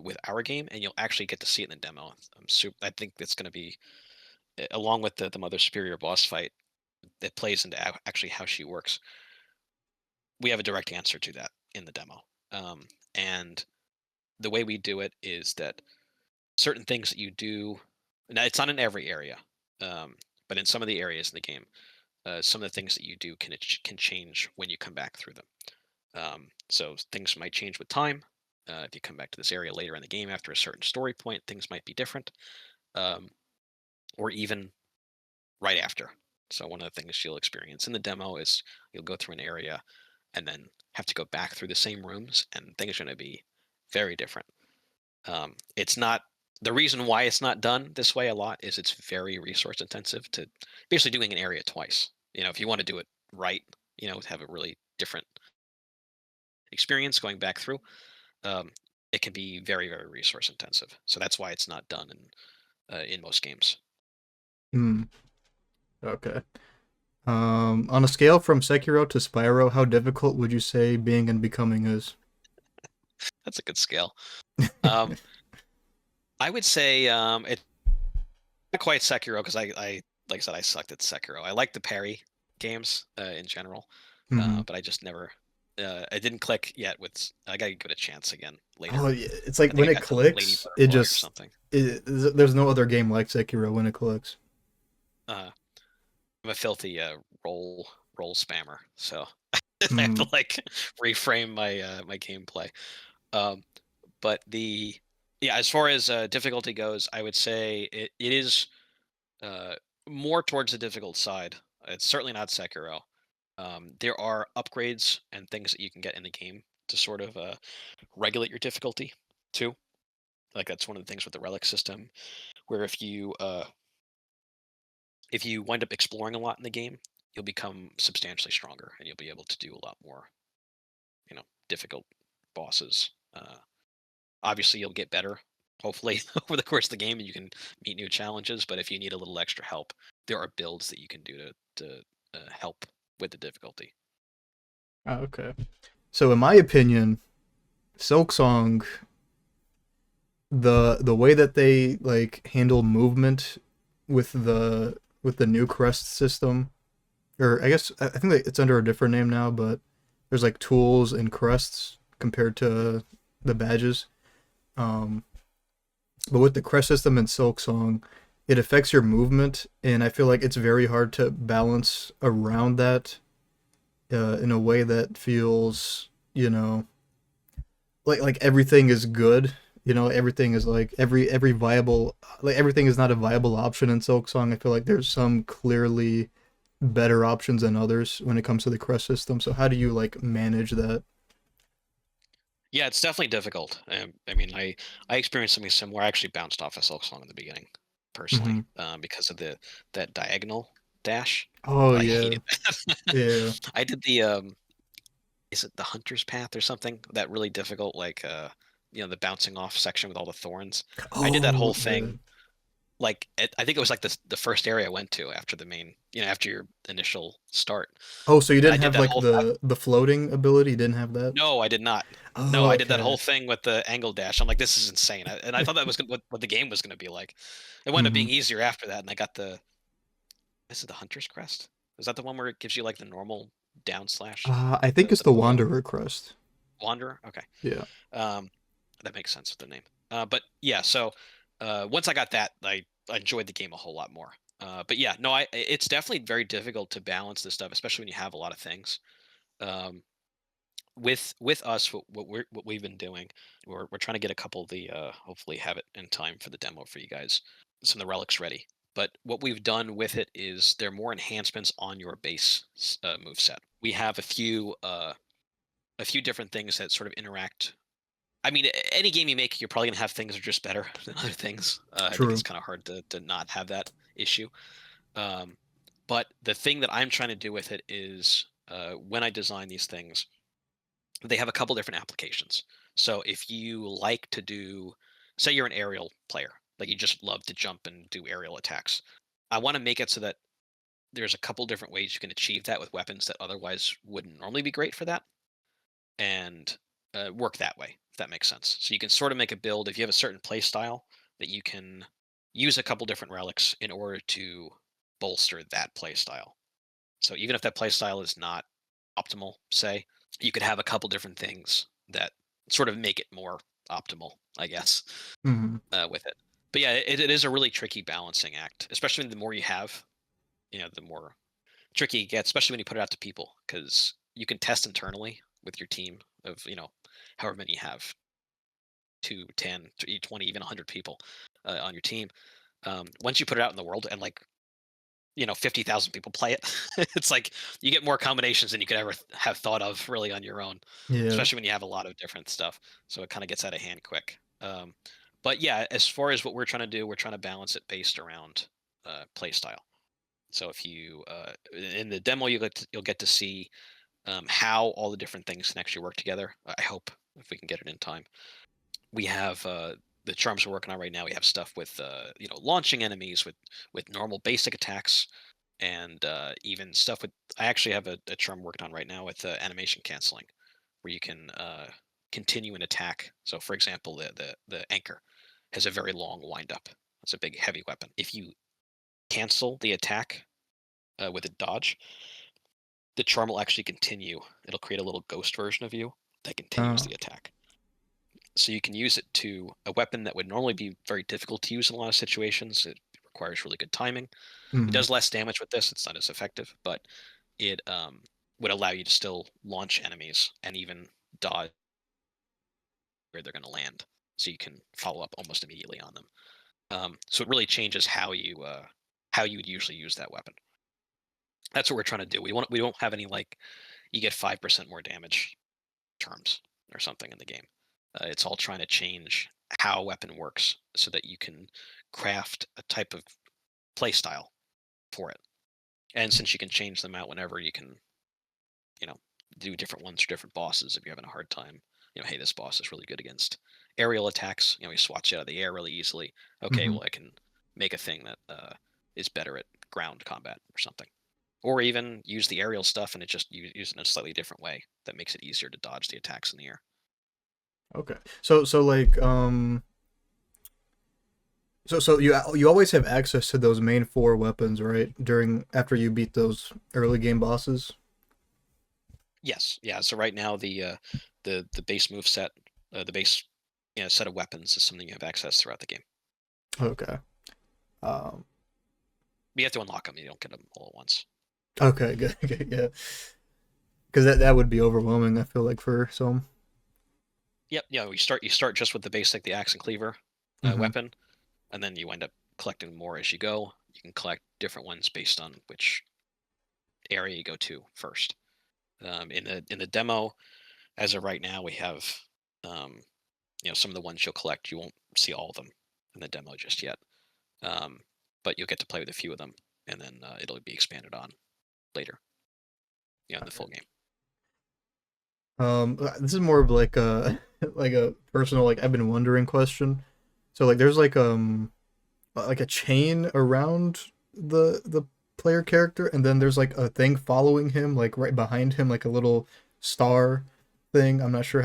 [SPEAKER 2] with our game, and you'll actually get to see it in the demo. I think it's going to be along with the Mother Superior boss fight. It plays into actually how she works. We have a direct answer to that in the demo, and the way we do it is that certain things that you do. Now, it's not in every area, but in some of the areas in the game, some of the things that you do can change when you come back through them. So things might change with time. If you come back to this area later in the game after a certain story point, things might be different, um, or even right after. So one of the things you'll experience in the demo is you'll go through an area and then have to go back through the same rooms, and things are going to be very different. It's not the reason why it's not done this way a lot is it's very resource intensive to basically doing an area twice. If you want to do it right, have a really different experience going back through, um, it can be very, very resource intensive. So that's why it's not done in most games.
[SPEAKER 1] Mm. Okay. On a scale from Sekiro to Spyro, how difficult would you say Being and Becoming is?
[SPEAKER 2] That's a good scale. Um, I would say it's not quite Sekiro because I like I said I sucked at Sekiro. I like the parry games in general,
[SPEAKER 1] Mhm.
[SPEAKER 2] but I just never. I didn't click yet with. I gotta give it a chance again later.
[SPEAKER 1] Oh, yeah, it's like
[SPEAKER 2] I think
[SPEAKER 1] when
[SPEAKER 2] I
[SPEAKER 1] it
[SPEAKER 2] got to like Lady
[SPEAKER 1] clicks, it
[SPEAKER 2] Butterfly or
[SPEAKER 1] just
[SPEAKER 2] something.
[SPEAKER 1] there's no other game like Sekiro when it clicks.
[SPEAKER 2] Uh, I'm a filthy roll spammer, so I have to
[SPEAKER 1] Mm.
[SPEAKER 2] like reframe my gameplay. Um, but yeah, as far as difficulty goes, I would say it is. more towards the difficult side. It's certainly not Sekiro. There are upgrades and things that you can get in the game to sort of regulate your difficulty too. Like that's one of the things with the relic system, where if you wind up exploring a lot in the game, you'll become substantially stronger and you'll be able to do a lot more, difficult bosses. Obviously, you'll get better, hopefully, over the course of the game, and you can meet new challenges. But if you need a little extra help, there are builds that you can do to help with the difficulty.
[SPEAKER 1] Oh, okay. So in my opinion, Silksong, the way that they like handle movement with the new crest system, or I guess I think that it's under a different name now, but there's like tools and crests compared to the badges. Um, but with the crest system in Silksong, it affects your movement, and I feel like it's very hard to balance around that in a way that feels, like everything is good. Everything is like every viable, like everything is not a viable option in Silksong. I feel like there's some clearly better options than others when it comes to the crest system. So how do you like manage that?
[SPEAKER 2] Yeah, it's definitely difficult. I mean, I experienced something similar. I actually bounced off a Silk Song in the beginning, personally,
[SPEAKER 1] Hmm.
[SPEAKER 2] because of the that diagonal dash.
[SPEAKER 1] Oh
[SPEAKER 2] I
[SPEAKER 1] yeah,
[SPEAKER 2] hated that.
[SPEAKER 1] yeah.
[SPEAKER 2] I did the is it the Hunter's Path or something? That really difficult, like the bouncing off section with all the thorns. I did that
[SPEAKER 1] Oh
[SPEAKER 2] whole
[SPEAKER 1] yeah.
[SPEAKER 2] thing. Like I think it was like the first area I went to after the main, after your initial start,
[SPEAKER 1] Oh, so you
[SPEAKER 2] and I
[SPEAKER 1] didn't
[SPEAKER 2] did
[SPEAKER 1] have
[SPEAKER 2] that
[SPEAKER 1] like
[SPEAKER 2] whole.
[SPEAKER 1] the floating ability? You didn't have that?
[SPEAKER 2] No, I did not. No,
[SPEAKER 1] Oh,
[SPEAKER 2] I did that
[SPEAKER 1] okay.
[SPEAKER 2] whole thing with the angle dash. I'm like, this is insane. And I thought that was what the game was going to be like. It wound up
[SPEAKER 1] Hmm.
[SPEAKER 2] being easier after that, and I got the. This is the Hunter's Crest. Is that the one where it gives you like the normal down slash,
[SPEAKER 1] I think it's
[SPEAKER 2] the
[SPEAKER 1] the
[SPEAKER 2] bow
[SPEAKER 1] Wanderer crest.
[SPEAKER 2] wanderer? Okay,
[SPEAKER 1] Yeah.
[SPEAKER 2] um, that makes sense with the name. But yeah, so once I got that, I enjoyed the game a whole lot more. But yeah, no, it's definitely very difficult to balance this stuff, especially when you have a lot of things. Um, with us, what we've been doing, we're trying to get a couple of the hopefully have it in time for the demo for you guys, some of the relics ready. But what we've done with it is there are more enhancements on your base move set. We have a few different things that sort of interact. I mean, any game you make, you're probably gonna have things that are just better than other things. I think it's
[SPEAKER 1] True.
[SPEAKER 2] kind of hard to not have that issue. Um, but the thing that I'm trying to do with it is when I design these things, they have a couple different applications. So if you like to do, say you're an aerial player, like you just love to jump and do aerial attacks, I want to make it so that there's a couple different ways you can achieve that with weapons that otherwise wouldn't normally be great for that, and work that way, if that makes sense. So you can sort of make a build if you have a certain play style that you can use a couple different relics in order to bolster that play style. So even if that play style is not optimal, say, you could have a couple different things that sort of make it more optimal, I guess,
[SPEAKER 1] Hmm.
[SPEAKER 2] with it. But yeah, it is a really tricky balancing act, especially the more you have, the more tricky it gets, especially when you put it out to people, because you can test internally with your team of, however many you have, 2, 10, 20, even 100 people on your team. Once you put it out in the world and 50,000 people play it. It's like you get more combinations than you could ever have thought of really on your own,
[SPEAKER 1] Yeah.
[SPEAKER 2] especially when you have a lot of different stuff. So it kind of gets out of hand quick. But yeah, as far as what we're trying to do, we're trying to balance it based around play style. So if you in the demo, you'll get to see how all the different things can actually work together. I hope if we can get it in time. We have the charms we're working on right now. We have stuff with launching enemies with normal basic attacks, and even stuff with. I actually have a charm working on right now with animation canceling, where you can continue an attack. So, for example, the anchor has a very long wind up. It's a big heavy weapon. If you cancel the attack with a dodge, the charm will actually continue. It'll create a little ghost version of you that continues
[SPEAKER 1] Uh,
[SPEAKER 2] the attack. So you can use it to a weapon that would normally be very difficult to use in a lot of situations. It requires really good timing. It
[SPEAKER 1] mhm.
[SPEAKER 2] does less damage with this. It's not as effective, but it would allow you to still launch enemies and even dodge where they're going to land, so you can follow up almost immediately on them. So it really changes how you. how you would usually use that weapon. That's what we're trying to do. We don't have any like you get 5% more damage terms or something in the game. It's all trying to change how a weapon works so that you can craft a type of play style for it. And since you can change them out whenever, you can, you know, do different ones for different bosses if you're having a hard time. Hey, this boss is really good against aerial attacks. He swats you out of the air really easily. Okay,
[SPEAKER 1] Hmm.
[SPEAKER 2] well, I can make a thing that is better at ground combat or something. Or even use the aerial stuff and it just use it in a slightly different way that makes it easier to dodge the attacks in the air.
[SPEAKER 1] Okay. So like so you always have access to those main four weapons, right? During after you beat those early game bosses.
[SPEAKER 2] Yes, yeah. So right now the base move set, the base set of weapons is something you have access throughout the game.
[SPEAKER 1] Okay. Um.
[SPEAKER 2] But you have to unlock them. You don't get them all at once.
[SPEAKER 1] Okay. Good. Okay, yeah. Because that would be overwhelming. I feel like for some.
[SPEAKER 2] Yep. Yeah. You start just with the basic, the axe and cleaver
[SPEAKER 1] Hmm.
[SPEAKER 2] weapon, and then you end up collecting more as you go. You can collect different ones based on which area you go to first. In the demo, as of right now, we have um, some of the ones you'll collect. You won't see all of them in the demo just yet, um, but you'll get to play with a few of them, and then it'll be expanded on later, in the full game.
[SPEAKER 1] This is more of like a like a personal like I've been wondering question. So like there's like a chain around the player character, and then there's like a thing following him, like right behind him, like a little star thing. I'm not sure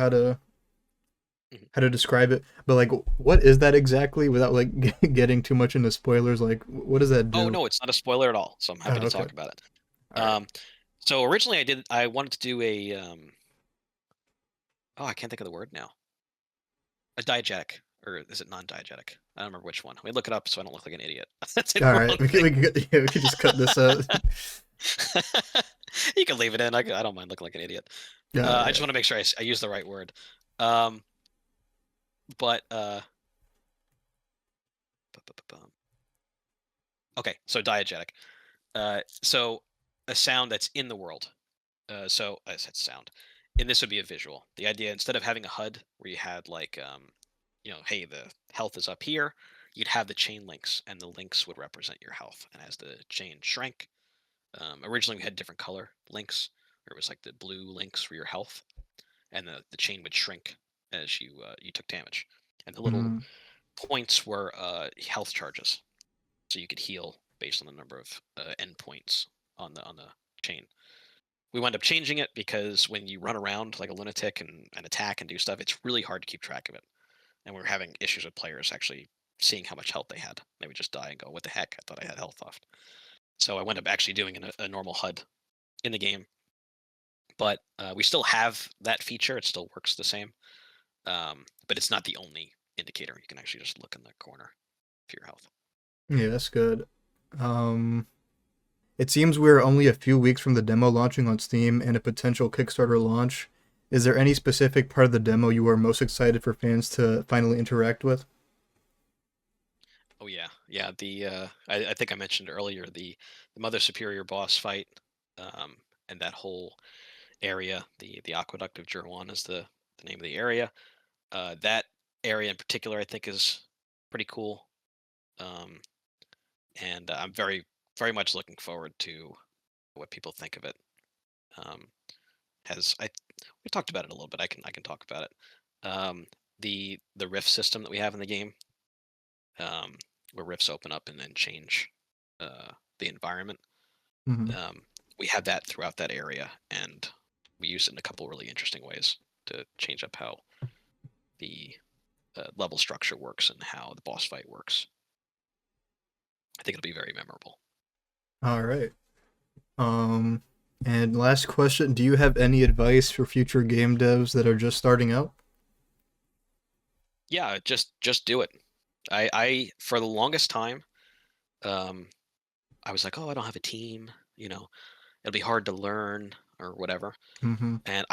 [SPEAKER 2] Mhm.
[SPEAKER 1] how to describe it, but like, what is that exactly? Without like getting too much into spoilers, like, what does that
[SPEAKER 2] Oh
[SPEAKER 1] do?
[SPEAKER 2] no, it's not a spoiler at all, so I'm happy
[SPEAKER 1] Oh,
[SPEAKER 2] to
[SPEAKER 1] okay,
[SPEAKER 2] talk about it.
[SPEAKER 1] all right.
[SPEAKER 2] So originally I wanted to do a oh, I can't think of the word now. A diegetic, or is it non-diegetic? I don't remember which one. We look it up so I don't look like an idiot. That's the
[SPEAKER 1] All
[SPEAKER 2] wrong
[SPEAKER 1] right,
[SPEAKER 2] thing.
[SPEAKER 1] yeah, we could just cut this out.
[SPEAKER 2] You can leave it in. I don't mind looking like an idiot. I
[SPEAKER 1] Yeah.
[SPEAKER 2] just want to make sure I use the right word. Um, but okay, so diegetic. So a sound that's in the world. So I said sound, and this would be a visual. The idea, instead of having a HUD where you had like, hey, the health is up here, you'd have the chain links, and the links would represent your health. And as the chain shrank, originally we had different color links, where it was like the blue links for your health, and the chain would shrink as you took damage, and the little
[SPEAKER 1] Mm,
[SPEAKER 2] points were health charges, so you could heal based on the number of endpoints on the chain. We wound up changing it because when you run around like a lunatic and attack and do stuff, it's really hard to keep track of it. And we are having issues with players actually seeing how much health they had. They would just die and go, "What the heck? I thought I had health left." So I wound up actually doing a normal HUD in the game, but we still have that feature. It still works the same, but it's not the only indicator. You can actually just look in the corner for your health.
[SPEAKER 1] yeah, that's good. Um, it seems we're only a few weeks from the demo launching on Steam and a potential Kickstarter launch. Is there any specific part of the demo you are most excited for fans to finally interact with?
[SPEAKER 2] Oh yeah, yeah. I think I mentioned earlier the Mother Superior boss fight, and that whole area, the Aqueduct of Jerwan is the name of the area. That area in particular, I think, is pretty cool, um, and I'm very much looking forward to what people think of it. Um, has I we talked about it a little bit. I can talk about it. The rift system that we have in the game, um, where rifts open up and then change the environment.
[SPEAKER 1] Hmm.
[SPEAKER 2] Um, we have that throughout that area, and we use it in a couple really interesting ways to change up how the level structure works and how the boss fight works. I think it'll be very memorable.
[SPEAKER 1] All right. Um, and last question, do you have any advice for future game devs that are just starting out?
[SPEAKER 2] Yeah, just do it. I for the longest time, um, I was like, oh, I don't have a team. It'll be hard to learn or whatever.
[SPEAKER 1] Hmm.
[SPEAKER 2] And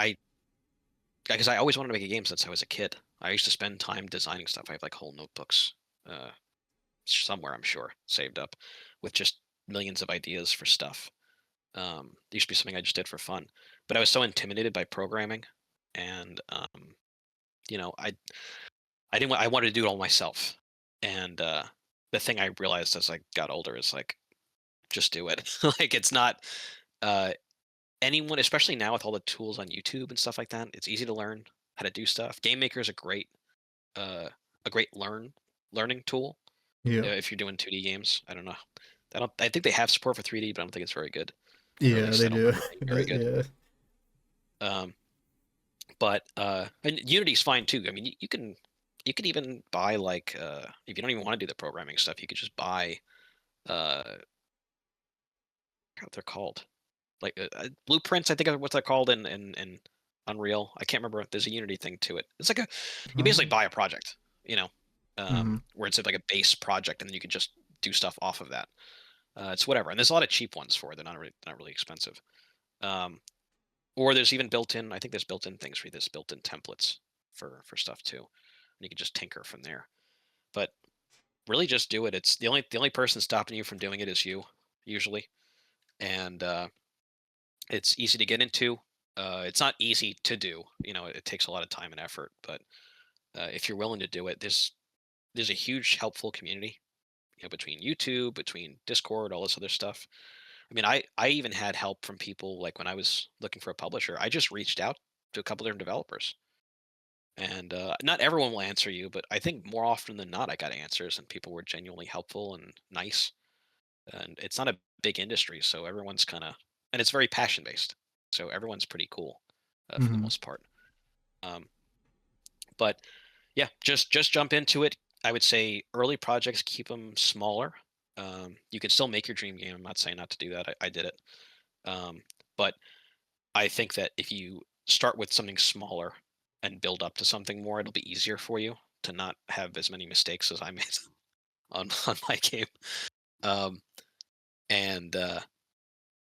[SPEAKER 2] because I always wanted to make a game since I was a kid. I used to spend time designing stuff. I have like whole notebooks, somewhere I'm sure saved up with just millions of ideas for stuff. It used to be something I just did for fun, but I was so intimidated by programming, and I didn't. I wanted to do it all myself, and the thing I realized as I got older is like, just do it. Like it's not uh, anyone, especially now with all the tools on YouTube and stuff like that. It's easy to learn how to do stuff. Game Maker is uh, a great learning tool.
[SPEAKER 1] Yeah.
[SPEAKER 2] If you're doing 2D games, I don't know. I think they have support for 3D, but I don't think it's very good. Or at
[SPEAKER 1] Yeah,
[SPEAKER 2] least
[SPEAKER 1] they
[SPEAKER 2] I don't
[SPEAKER 1] do.
[SPEAKER 2] remember it being very good.
[SPEAKER 1] Yeah.
[SPEAKER 2] Um, but and Unity's fine too. I mean, you can even buy like if you don't even want to do the programming stuff, you could just buy I forgot what they're called, like blueprints. I think are what they're called in Unreal. I can't remember. There's a Unity thing to it. It's like you basically buy a project, you know,
[SPEAKER 1] Mhm.
[SPEAKER 2] where it's like a base project, and then you can just do stuff off of that. It's whatever, and there's a lot of cheap ones for it. They're not really expensive. Um, or there's even built-in. I think there's built-in things for this, built-in templates for stuff too, and you can just tinker from there. But really, just do it. It's the only person stopping you from doing it is you, usually, and it's easy to get into. It's not easy to do. It takes a lot of time and effort. But if you're willing to do it, there's a huge helpful community. Between YouTube, between Discord, all this other stuff. I mean, I even had help from people like when I was looking for a publisher. I just reached out to a couple different developers, and not everyone will answer you, but I think more often than not, I got answers, and people were genuinely helpful and nice. And it's not a big industry, so everyone's kind of, and it's very passion based, so everyone's pretty cool for the
[SPEAKER 1] Mhm.
[SPEAKER 2] most part. Um, but yeah, just jump into it. I would say early projects, keep them smaller. You can still make your dream game. I'm not saying not to do that. I did it. Um, but I think that if you start with something smaller and build up to something more, it'll be easier for you to not have as many mistakes as I made on my game. Um, and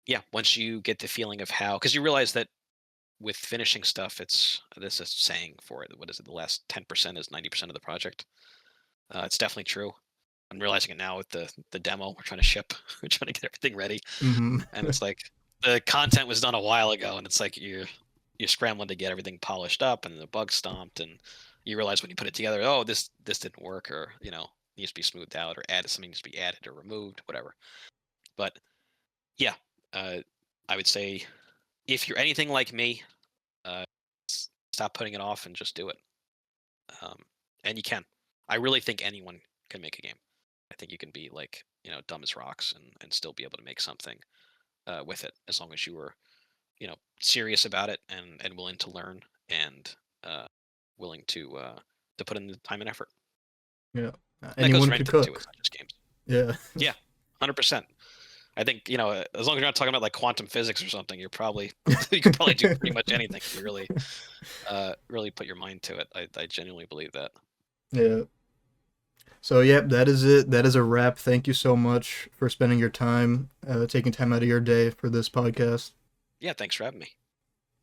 [SPEAKER 2] yeah, once you get the feeling of how, because you realize that with finishing stuff, it's this is saying for it. What is it? The last 10% is 90% of the project. It's definitely true. I'm realizing it now with the demo we're trying to ship. We're trying to get everything ready,
[SPEAKER 1] Mhm.
[SPEAKER 2] and it's like the content was done a while ago, and it's like you're scrambling to get everything polished up and the bugs stomped, and you realize when you put it together, oh, this didn't work, or needs to be smoothed out, or added something needs to be added or removed, whatever. But yeah, uh, I would say if you're anything like me, uh, stop putting it off and just do it. Um, and you can. I really think anyone can make a game. I think you can be like dumb as rocks and still be able to make something with it, as long as you were serious about it and willing to learn and willing to put in the time and effort.
[SPEAKER 1] Yeah.
[SPEAKER 2] And that goes
[SPEAKER 1] Anyone
[SPEAKER 2] for
[SPEAKER 1] could
[SPEAKER 2] anything too. It's
[SPEAKER 1] cook.
[SPEAKER 2] not just games.
[SPEAKER 1] Yeah.
[SPEAKER 2] Yeah, 100%. I think as long as you're not talking about like quantum physics or something, you're probably you can probably do pretty much anything if you really put your mind to it. I genuinely believe that.
[SPEAKER 1] Yeah. So, yep, that is it. That is a wrap. Thank you so much for spending your time, taking time out of your day for this podcast.
[SPEAKER 2] Yeah, thanks for having me.